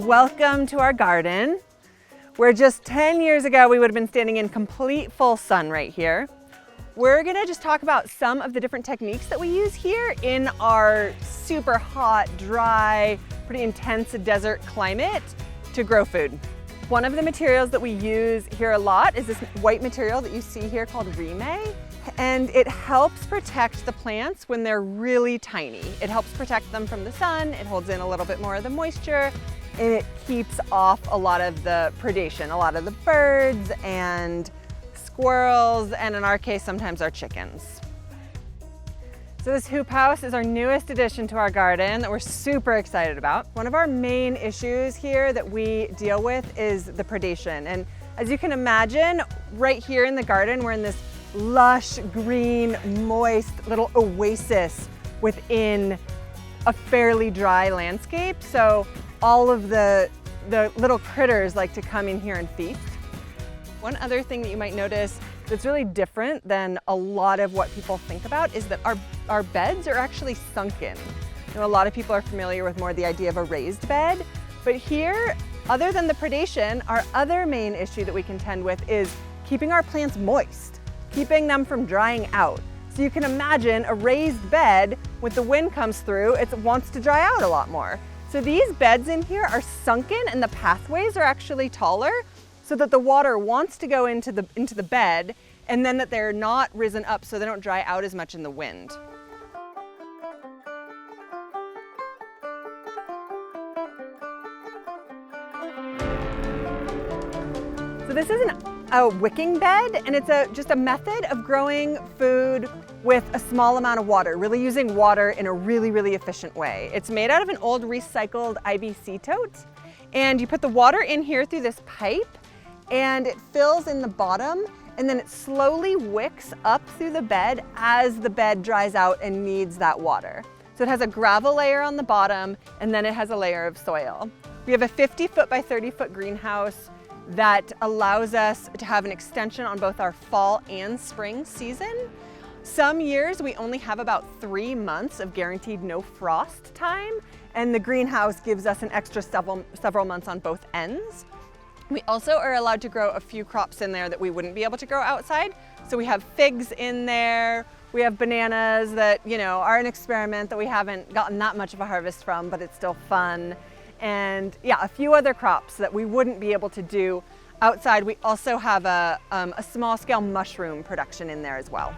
Welcome to our garden, where just 10 years ago we would have been standing in complete full sun right here. We're gonna just talk about some of the different techniques that we use here in our super hot, dry, pretty intense desert climate to grow food. One of the materials that we use here a lot is this white material that you see here called remay, and it helps protect the plants when they're really tiny. It helps protect them from the sun, it holds in a little bit more of the moisture, and it keeps off a lot of the predation, a lot of the birds and squirrels, and in our case, sometimes our chickens. So this hoop house is our newest addition to our garden that we're super excited about. One of our main issues here that we deal with is the predation. And as you can imagine, right here in the garden, we're in this lush, green, moist little oasis within a fairly dry landscape. So all of the little critters like to come in here and feast. One other thing that you might notice that's really different than a lot of what people think about is that our beds are actually sunken. You know, a lot of people are familiar with more the idea of a raised bed, but here, other than the predation, our other main issue that we contend with is keeping our plants moist, keeping them from drying out. So you can imagine a raised bed, when the wind comes through, it wants to dry out a lot more. So these beds in here are sunken and the pathways are actually taller, so that the water wants to go into the bed, and then that they're not risen up so they don't dry out as much in the wind. So this is a wicking bed, and it's just a method of growing food with a small amount of water, really using water in a really, really efficient way. It's made out of an old recycled IBC tote, and you put the water in here through this pipe, and it fills in the bottom, and then it slowly wicks up through the bed as the bed dries out and needs that water. So it has a gravel layer on the bottom, and then it has a layer of soil. We have a 50-foot by 30-foot greenhouse that allows us to have an extension on both our fall and spring season. Some years we only have about 3 months of guaranteed no frost time, and the greenhouse gives us an extra several months on both ends. We also are allowed to grow a few crops in there that we wouldn't be able to grow outside. So we have figs in there, we have bananas that, you know, are an experiment that we haven't gotten that much of a harvest from, but it's still fun. And yeah, a few other crops that we wouldn't be able to do outside. We also have a small scale mushroom production in there as well.